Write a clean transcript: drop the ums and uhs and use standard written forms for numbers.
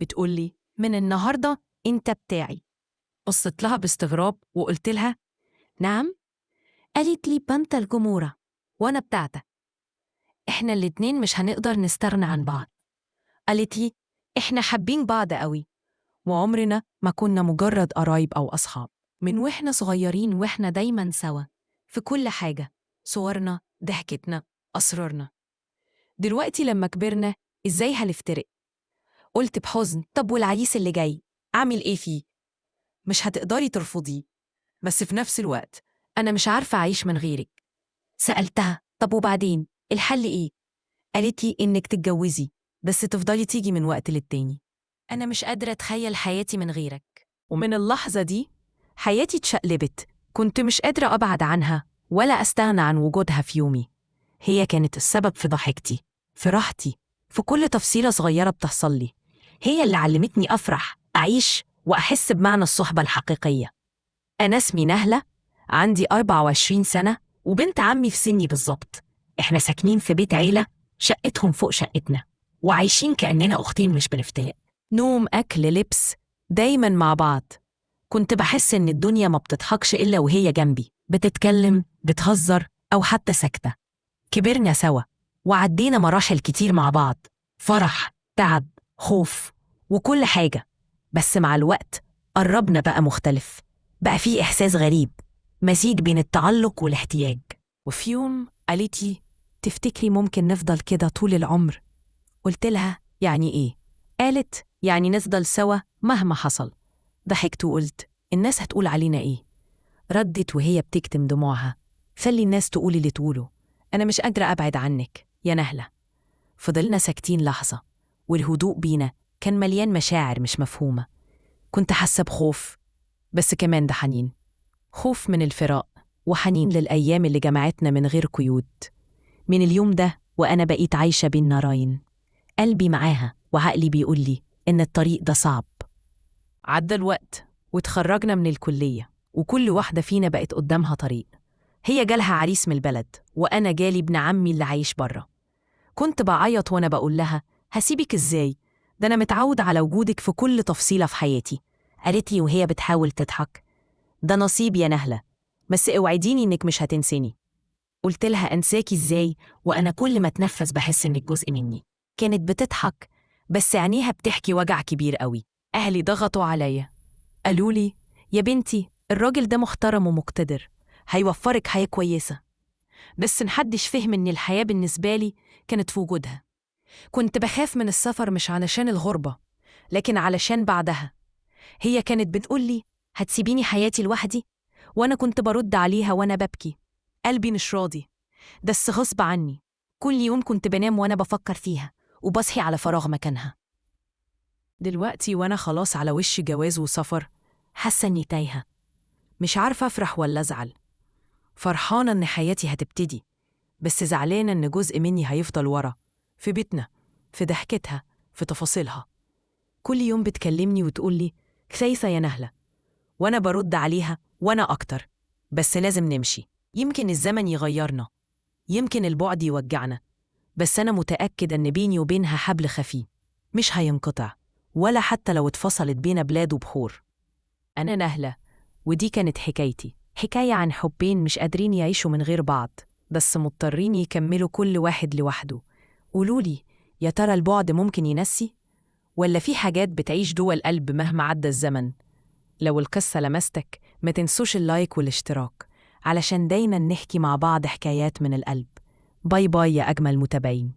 بتقولي من النهاردة أنت بتاعي. بصت لها باستغراب وقلت لها نعم؟ قالت لي بنت الجمورة وأنا بتاعتك، إحنا الاتنين مش هنقدر نستغنى عن بعض. قالت لي إحنا حابين بعض قوي وعمرنا ما كنا مجرد قرايب أو أصحاب، من وإحنا صغيرين وإحنا دايما سوا في كل حاجة، صورنا، ضحكتنا، أسرارنا. دلوقتي لما كبرنا إزاي هنفترق؟ قلت بحزن طب والعريس اللي جاي أعمل إيه فيه؟ مش هتقدري ترفضيه، بس في نفس الوقت أنا مش عارفة أعيش من غيرك. سألتها طب وبعدين الحل إيه؟ قالت لي إنك تتجوزي بس تفضلي تيجي من وقت للتاني. أنا مش قادرة أتخيل حياتي من غيرك. ومن اللحظة دي حياتي اتشقلبت، كنت مش قادرة أبعد عنها ولا أستغنى عن وجودها في يومي. هي كانت السبب في ضحكتي، في راحتي، في كل تفصيلة صغيرة بتحصل لي. هي اللي علمتني أفرح، أعيش، وأحس بمعنى الصحبة الحقيقية. أنا اسمي نهلة، عندي 24 سنة وبنت عمي في سني بالظبط. إحنا ساكنين في بيت عيلة، شقتهم فوق شقتنا، وعايشين كأننا أختين مش بنفترق. نوم، أكل، لبس، دايما مع بعض. كنت بحس إن الدنيا ما بتضحكش إلا وهي جنبي، بتتكلم، بتهزر، أو حتى ساكتة. كبرنا سوا وعدينا مراحل كتير مع بعض، فرح، تعب، خوف، وكل حاجة. بس مع الوقت قربنا بقى مختلف، بقى فيه إحساس غريب، مزيج بين التعلق والاحتياج. وفي يوم قالت لي تفتكري ممكن نفضل كده طول العمر؟ قلت لها يعني إيه؟ قالت يعني نفضل سوا مهما حصل. ضحكت وقلت الناس هتقول علينا إيه؟ ردت وهي بتكتم دموعها خلي الناس تقول اللي تقوله، أنا مش قادرة أبعد عنك يا نهلة. فضلنا ساكتين لحظة، والهدوء بينا كان مليان مشاعر مش مفهومة. كنت حاسة بخوف، بس كمان ده حنين، خوف من الفراق وحنين للأيام اللي جمعتنا من غير قيود. من اليوم ده وأنا بقيت عايشة بين نارين، قلبي معاها وعقلي بيقولي إن الطريق ده صعب. عدى الوقت وتخرجنا من الكلية، وكل واحدة فينا بقت قدامها طريق. هي جالها عريس من البلد وأنا جالي ابن عمي اللي عايش برا. كنت بعيط وأنا بقول لها هسيبك إزاي؟ ده أنا متعود على وجودك في كل تفصيلة في حياتي. قالت لي وهي بتحاول تضحك ده نصيب يا نهلة، بس اوعديني إنك مش هتنسيني. قلت لها أنساكي إزاي وأنا كل ما أتنفس بحس إنك جزء مني. كانت بتضحك بس عينيها بتحكي وجع كبير قوي. أهلي ضغطوا عليا، قالوا لي يا بنتي الراجل ده محترم ومقتدر، هيوفرك حياة كويسة. بس محدش فهم إن الحياة بالنسبة لي كانت في وجودها. كنت بخاف من السفر مش علشان الغربة، لكن علشان بعدها. هي كانت بتقولي هتسيبيني حياتي لوحدي، وأنا كنت برد عليها وأنا ببكي، قلبي مش راضي، بس غصب عني. كل يوم كنت بنام وأنا بفكر فيها وبصحي على فراغ مكانها. دلوقتي وأنا خلاص على وش جواز وسفر، حاسة إني تايهة، مش عارفة أفرح ولا أزعل. فرحانة إن حياتي هتبتدي، بس زعلانة إن جزء مني هيفضل ورا، في بيتنا، في ضحكتها، في تفاصيلها. كل يوم بتكلمني وتقولي خايفة يا نهلة، وأنا برد عليها وأنا أكتر، بس لازم نمشي. يمكن الزمن يغيرنا، يمكن البعد يوجعنا، بس أنا متأكد إن بيني وبينها حبل خفي مش هينقطع، ولا حتى لو اتفصلت بين بلاد وبحور. أنا نهلة، ودي كانت حكايتي، حكاية عن حبين مش قادرين يعيشوا من غير بعض، بس مضطرين يكملوا كل واحد لوحده. قولولي يا ترى البعد ممكن ينسي؟ ولا في حاجات بتعيش جوه القلب مهما عدى الزمن؟ لو القصة لمستك ما تنسوش اللايك والاشتراك، علشان دايما نحكي مع بعض حكايات من القلب. باي باي يا أجمل متابعين.